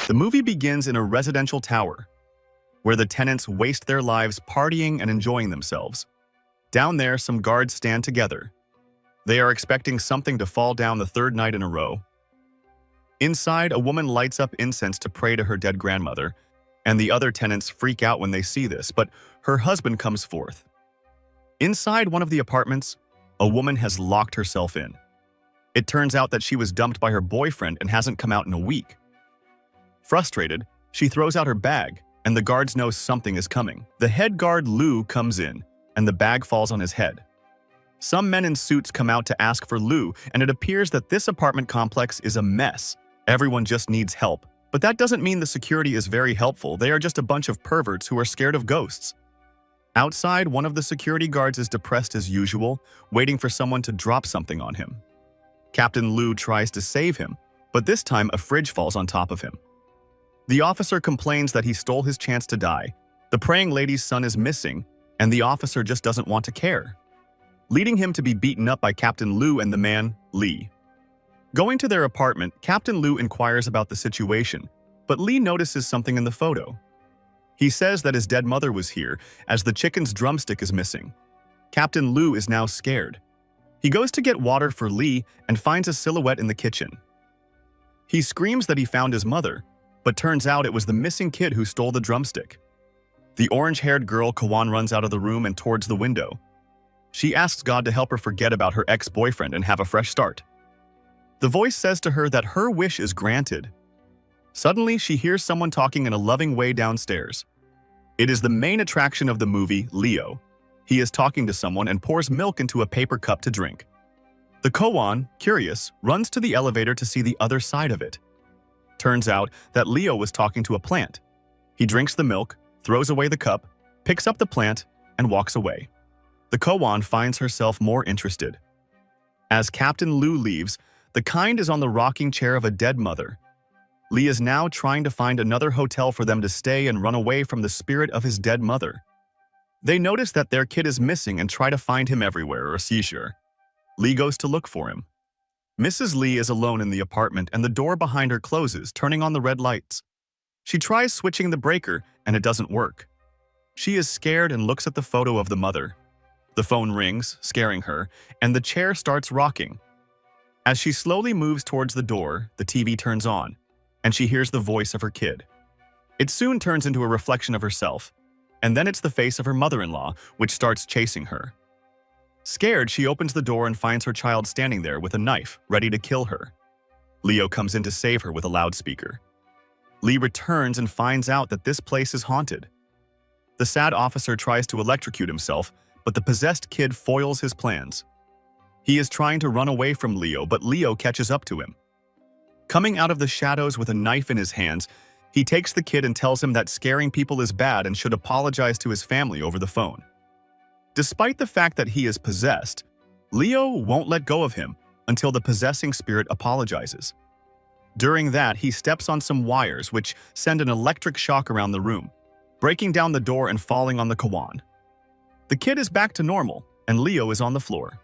The movie begins in a residential tower, where the tenants waste their lives partying and enjoying themselves. Down there, some guards stand together. They are expecting something to fall down the third night in a row. Inside, a woman lights up incense to pray to her dead grandmother, and the other tenants freak out when they see this, but her husband comes forth. Inside one of the apartments, a woman has locked herself in. It turns out that she was dumped by her boyfriend and hasn't come out in a week. Frustrated, she throws out her bag, and the guards know something is coming. The head guard Lou comes in, and the bag falls on his head. Some men in suits come out to ask for Lou, and it appears that this apartment complex is a mess. Everyone just needs help. But that doesn't mean the security is very helpful. They are just a bunch of perverts who are scared of ghosts. Outside, one of the security guards is depressed as usual, waiting for someone to drop something on him. Captain Lou tries to save him, but this time a fridge falls on top of him. The officer complains that he stole his chance to die. The praying lady's son is missing, and the officer just doesn't want to care, leading him to be beaten up by Captain Lou and the man, Lee. Going to their apartment, Captain Lou inquires about the situation, but Lee notices something in the photo. He says that his dead mother was here, as the chicken's drumstick is missing. Captain Lou is now scared. He goes to get water for Lee and finds a silhouette in the kitchen. He screams that he found his mother, but turns out it was the missing kid who stole the drumstick. The orange-haired girl Kawan runs out of the room and towards the window. She asks God to help her forget about her ex-boyfriend and have a fresh start. The voice says to her that her wish is granted. Suddenly, she hears someone talking in a loving way downstairs. It is the main attraction of the movie, Leo. He is talking to someone and pours milk into a paper cup to drink. The Koan, curious, runs to the elevator to see the other side of it. Turns out that Leo was talking to a plant. He drinks the milk, throws away the cup, picks up the plant, and walks away. The Koan finds herself more interested. As Captain Lou leaves, the kind is on the rocking chair of a dead mother. Lee is now trying to find another hotel for them to stay and run away from the spirit of his dead mother. They notice that their kid is missing and try to find him everywhere, or seizure. Lee goes to look for him. Mrs. Lee is alone in the apartment and the door behind her closes, turning on the red lights. She tries switching the breaker and it doesn't work. She is scared and looks at the photo of the mother. The phone rings, scaring her, and the chair starts rocking. As she slowly moves towards the door, the TV turns on, and she hears the voice of her kid. It soon turns into a reflection of herself, and then it's the face of her mother-in-law, which starts chasing her. Scared, she opens the door and finds her child standing there with a knife, ready to kill her. Leo comes in to save her with a loudspeaker. Lee returns and finds out that this place is haunted. The sad officer tries to electrocute himself, but the possessed kid foils his plans. He is trying to run away from Leo, but Leo catches up to him. Coming out of the shadows with a knife in his hands, he takes the kid and tells him that scaring people is bad and should apologize to his family over the phone. Despite the fact that he is possessed, Leo won't let go of him until the possessing spirit apologizes. During that, he steps on some wires which send an electric shock around the room, breaking down the door and falling on the Kawan. The kid is back to normal, and Leo is on the floor.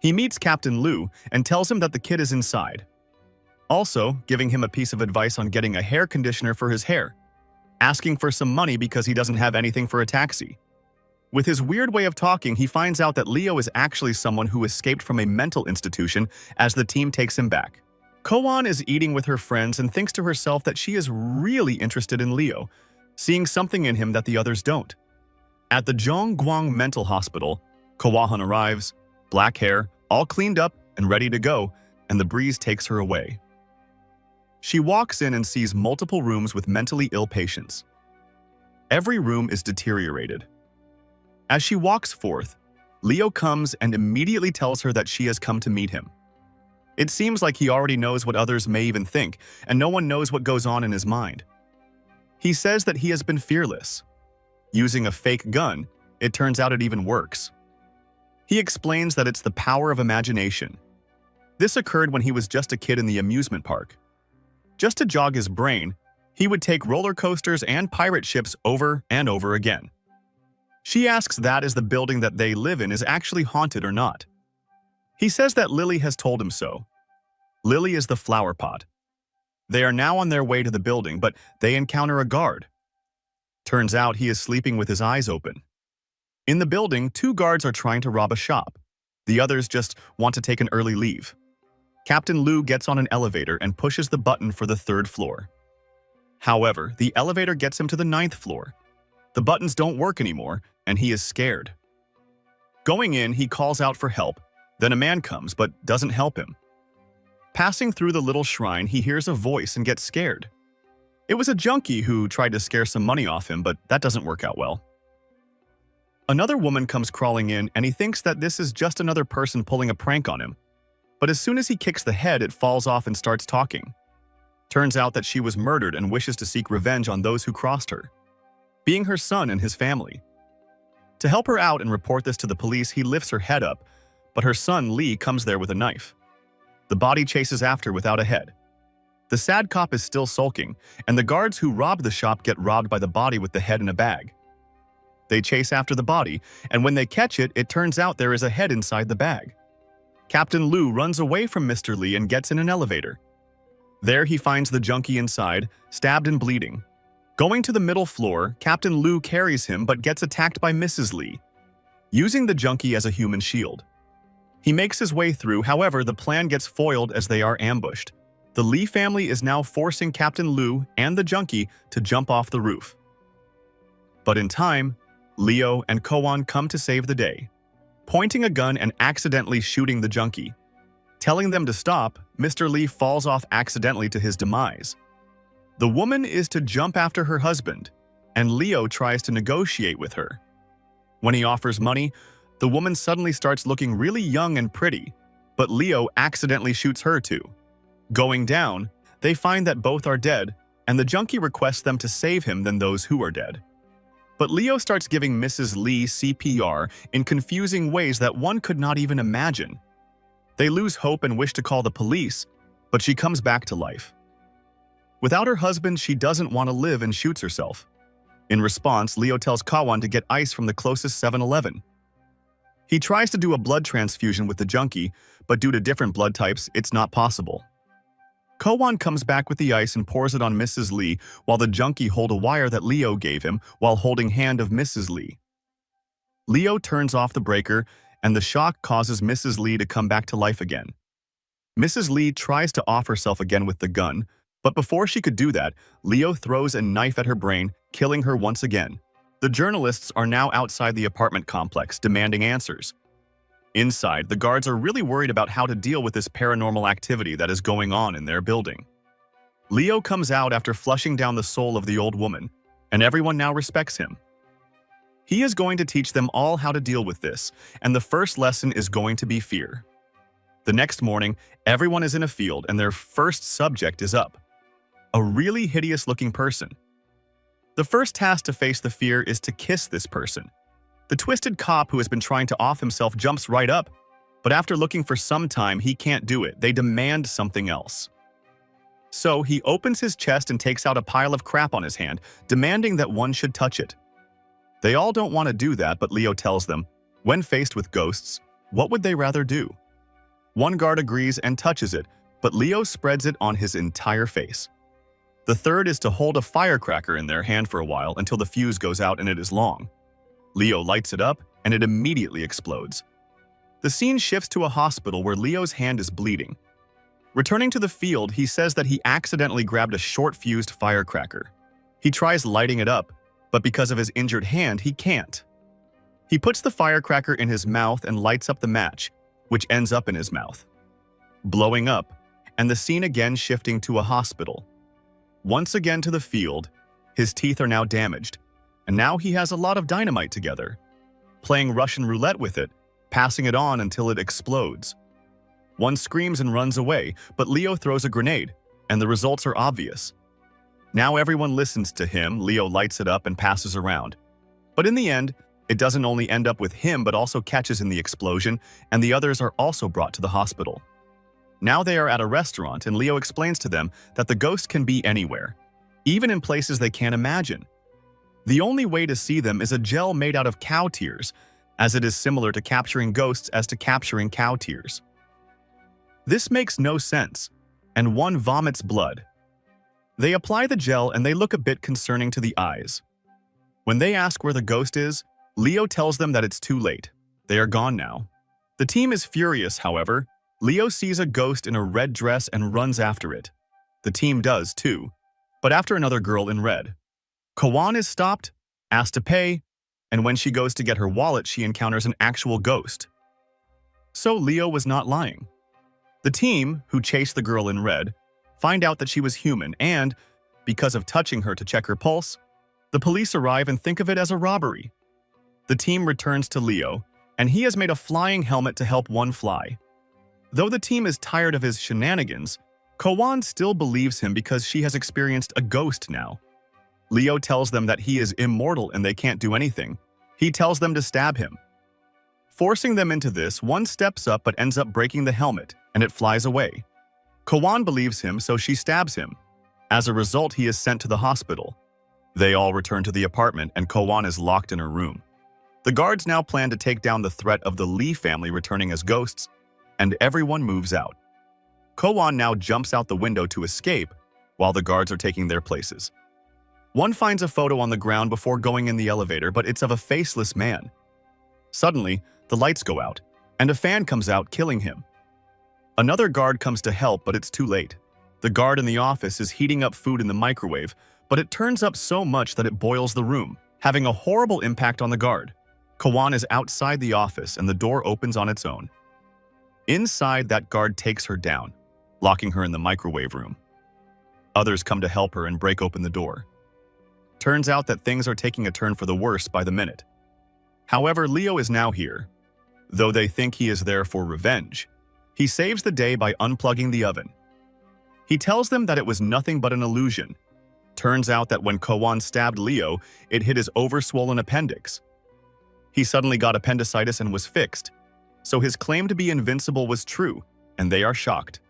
He meets Captain Lou and tells him that the kid is inside, also giving him a piece of advice on getting a hair conditioner for his hair, asking for some money because he doesn't have anything for a taxi. With his weird way of talking, he finds out that Leo is actually someone who escaped from a mental institution as the team takes him back. Koan is eating with her friends and thinks to herself that she is really interested in Leo, seeing something in him that the others don't. At the Zhongguang Mental Hospital, Kawahan arrives, black hair, all cleaned up and ready to go, and the breeze takes her away. She walks in and sees multiple rooms with mentally ill patients. Every room is deteriorated. As she walks forth, Leo comes and immediately tells her that she has come to meet him. It seems like he already knows what others may even think, and no one knows what goes on in his mind. He says that he has been fearless. Using a fake gun, it turns out it even works. He explains that it's the power of imagination. This occurred when he was just a kid in the amusement park. Just to jog his brain, he would take roller coasters and pirate ships over and over again. She asks that as the building that they live in is actually haunted or not. He says that Lily has told him so. Lily is the flower pot. They are now on their way to the building, but they encounter a guard. Turns out he is sleeping with his eyes open. In the building, 2 guards are trying to rob a shop. The others just want to take an early leave. Captain Lou gets on an elevator and pushes the button for the 3rd floor. However, the elevator gets him to the 9th floor. The buttons don't work anymore, and he is scared. Going in, he calls out for help. Then a man comes, but doesn't help him. Passing through the little shrine, he hears a voice and gets scared. It was a junkie who tried to scare some money off him, but that doesn't work out well. Another woman comes crawling in, and he thinks that this is just another person pulling a prank on him. But as soon as he kicks the head, it falls off and starts talking. Turns out that she was murdered and wishes to seek revenge on those who crossed her, being her son and his family. To help her out and report this to the police, he lifts her head up, but her son Lee comes there with a knife. The body chases after without a head. The sad cop is still sulking, and the guards who robbed the shop get robbed by the body with the head in a bag. They chase after the body, and when they catch it, it turns out there is a head inside the bag. Captain Lou runs away from Mr. Lee and gets in an elevator. There he finds the junkie inside, stabbed and bleeding. Going to the middle floor, Captain Lou carries him but gets attacked by Mrs. Lee, using the junkie as a human shield. He makes his way through, however, the plan gets foiled as they are ambushed. The Lee family is now forcing Captain Lou and the junkie to jump off the roof. But in time, Leo and Koan come to save the day, pointing a gun and accidentally shooting the junkie. Telling them to stop, Mr. Lee falls off accidentally to his demise. The woman is to jump after her husband, and Leo tries to negotiate with her. When he offers money, the woman suddenly starts looking really young and pretty, but Leo accidentally shoots her too. Going down, they find that both are dead, and the junkie requests them to save him than those who are dead. But Leo starts giving Mrs. Lee CPR in confusing ways that one could not even imagine. They lose hope and wish to call the police, but she comes back to life. Without her husband, she doesn't want to live and shoots herself. In response, Leo tells Kawan to get ice from the closest 7-Eleven. He tries to do a blood transfusion with the junkie, but due to different blood types, it's not possible. Kawan comes back with the ice and pours it on Mrs. Lee while the junkie holds a wire that Leo gave him while holding hand of Mrs. Lee. Leo turns off the breaker, and the shock causes Mrs. Lee to come back to life again. Mrs. Lee tries to off herself again with the gun, but before she could do that, Leo throws a knife at her brain, killing her once again. The journalists are now outside the apartment complex, demanding answers. Inside, the guards are really worried about how to deal with this paranormal activity that is going on in their building. Leo comes out after flushing down the soul of the old woman, and everyone now respects him. He is going to teach them all how to deal with this, and the first lesson is going to be fear. The next morning, everyone is in a field and their first subject is up. A really hideous-looking person. The first task to face the fear is to kiss this person. The twisted cop who has been trying to off himself jumps right up, but after looking for some time, he can't do it. They demand something else. So he opens his chest and takes out a pile of crap on his hand, demanding that one should touch it. They all don't want to do that, but Leo tells them, when faced with ghosts, what would they rather do? One guard agrees and touches it, but Leo spreads it on his entire face. The third is to hold a firecracker in their hand for a while until the fuse goes out and it is long. Leo lights it up, and it immediately explodes. The scene shifts to a hospital where Leo's hand is bleeding. Returning to the field, he says that he accidentally grabbed a short-fused firecracker. He tries lighting it up, but because of his injured hand, he can't. He puts the firecracker in his mouth and lights up the match, which ends up in his mouth, blowing up, and the scene again shifting to a hospital. Once again to the field, his teeth are now damaged, and now he has a lot of dynamite together, playing Russian roulette with it, passing it on until it explodes. One screams and runs away, but Leo throws a grenade, and the results are obvious. Now everyone listens to him, Leo lights it up and passes around. But in the end, it doesn't only end up with him but also catches in the explosion, and the others are also brought to the hospital. Now they are at a restaurant, and Leo explains to them that the ghost can be anywhere, even in places they can't imagine. The only way to see them is a gel made out of cow tears, as it is similar to capturing ghosts as to capturing cow tears. This makes no sense, and one vomits blood. They apply the gel and they look a bit concerning to the eyes. When they ask where the ghost is, Leo tells them that it's too late. They are gone now. The team is furious, however. Leo sees a ghost in a red dress and runs after it. The team does too, but after another girl in red. Kawan is stopped, asked to pay, and when she goes to get her wallet, she encounters an actual ghost. So Leo was not lying. The team, who chased the girl in red, find out that she was human and, because of touching her to check her pulse, the police arrive and think of it as a robbery. The team returns to Leo, and he has made a flying helmet to help one fly. Though the team is tired of his shenanigans, Kawan still believes him because she has experienced a ghost now. Leo tells them that he is immortal and they can't do anything. He tells them to stab him. Forcing them into this, one steps up but ends up breaking the helmet, and it flies away. Kawan believes him, so she stabs him. As a result, he is sent to the hospital. They all return to the apartment, and Kawan is locked in her room. The guards now plan to take down the threat of the Lee family returning as ghosts, and everyone moves out. Kawan now jumps out the window to escape, while the guards are taking their places. One finds a photo on the ground before going in the elevator, but it's of a faceless man. Suddenly, the lights go out, and a fan comes out, killing him. Another guard comes to help, but it's too late. The guard in the office is heating up food in the microwave, but it turns up so much that it boils the room, having a horrible impact on the guard. Kawan is outside the office, and the door opens on its own. Inside, that guard takes her down, locking her in the microwave room. Others come to help her and break open the door. Turns out that things are taking a turn for the worse by the minute. However, Leo is now here. Though they think he is there for revenge, he saves the day by unplugging the oven. He tells them that it was nothing but an illusion. Turns out that when Kawan stabbed Leo, it hit his overswollen appendix. He suddenly got appendicitis and was fixed, so his claim to be invincible was true, and they are shocked.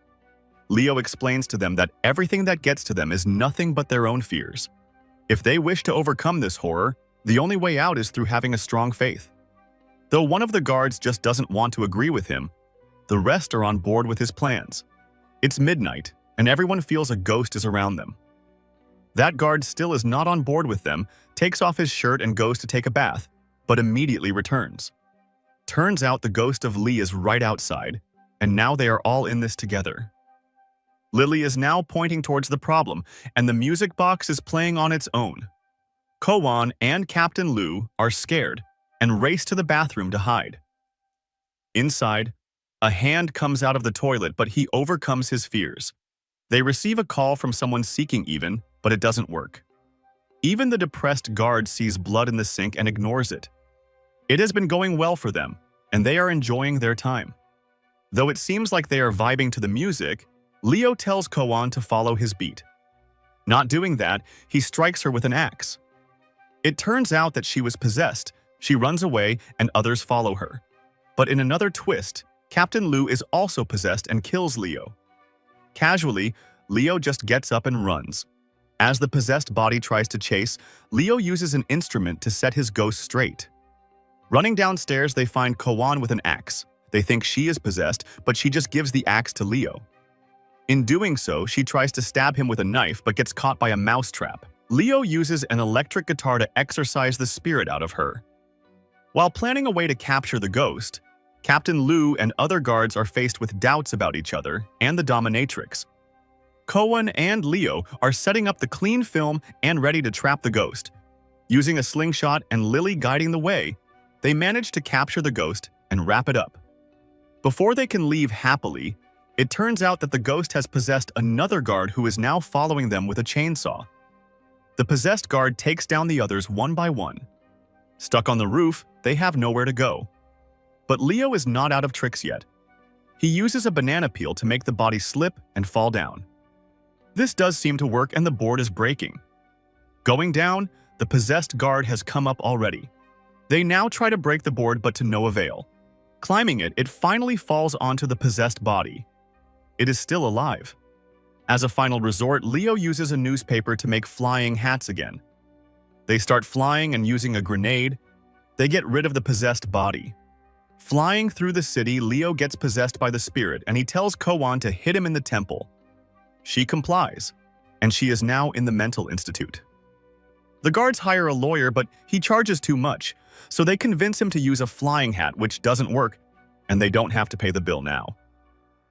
Leo explains to them that everything that gets to them is nothing but their own fears. If they wish to overcome this horror, the only way out is through having a strong faith. Though one of the guards just doesn't want to agree with him, the rest are on board with his plans. It's midnight, and everyone feels a ghost is around them. That guard still is not on board with them, takes off his shirt and goes to take a bath, but immediately returns. Turns out the ghost of Lee is right outside, and now they are all in this together. Lily is now pointing towards the problem, and the music box is playing on its own. Kawan and Captain Lu are scared and race to the bathroom to hide. Inside, a hand comes out of the toilet, but he overcomes his fears. They receive a call from someone seeking even, but it doesn't work. Even the depressed guard sees blood in the sink and ignores it. It has been going well for them, and they are enjoying their time. Though it seems like they are vibing to the music, Leo tells Kawan to follow his beat. Not doing that, he strikes her with an axe. It turns out that she was possessed. She runs away, and others follow her. But in another twist, Captain Lu is also possessed and kills Leo. Casually, Leo just gets up and runs. As the possessed body tries to chase, Leo uses an instrument to set his ghost straight. Running downstairs, they find Kawan with an axe. They think she is possessed, but she just gives the axe to Leo. In doing so, she tries to stab him with a knife but gets caught by a mousetrap. Leo uses an electric guitar to exorcise the spirit out of her. While planning a way to capture the ghost, Captain Lu and other guards are faced with doubts about each other and the dominatrix. Kawan and Leo are setting up the clean film and ready to trap the ghost. Using a slingshot and Lily guiding the way, they manage to capture the ghost and wrap it up. Before they can leave happily, it turns out that the ghost has possessed another guard who is now following them with a chainsaw. The possessed guard takes down the others one by one. Stuck on the roof, they have nowhere to go. But Leo is not out of tricks yet. He uses a banana peel to make the body slip and fall down. This does seem to work, and the board is breaking. Going down, the possessed guard has come up already. They now try to break the board, but to no avail. Climbing it, it finally falls onto the possessed body. It is still alive. As a final resort, Leo uses a newspaper to make flying hats again. They start flying and using a grenade, they get rid of the possessed body. Flying through the city, Leo gets possessed by the spirit, and he tells Kawan to hit him in the temple. She complies, and she is now in the mental institute. The guards hire a lawyer, but he charges too much, so they convince him to use a flying hat, which doesn't work, and they don't have to pay the bill now.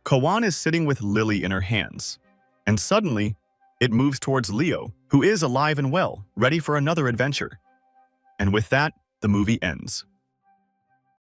Kawan is sitting with Lily in her hands, and suddenly, it moves towards Leo, who is alive and well, ready for another adventure. And with that, the movie ends.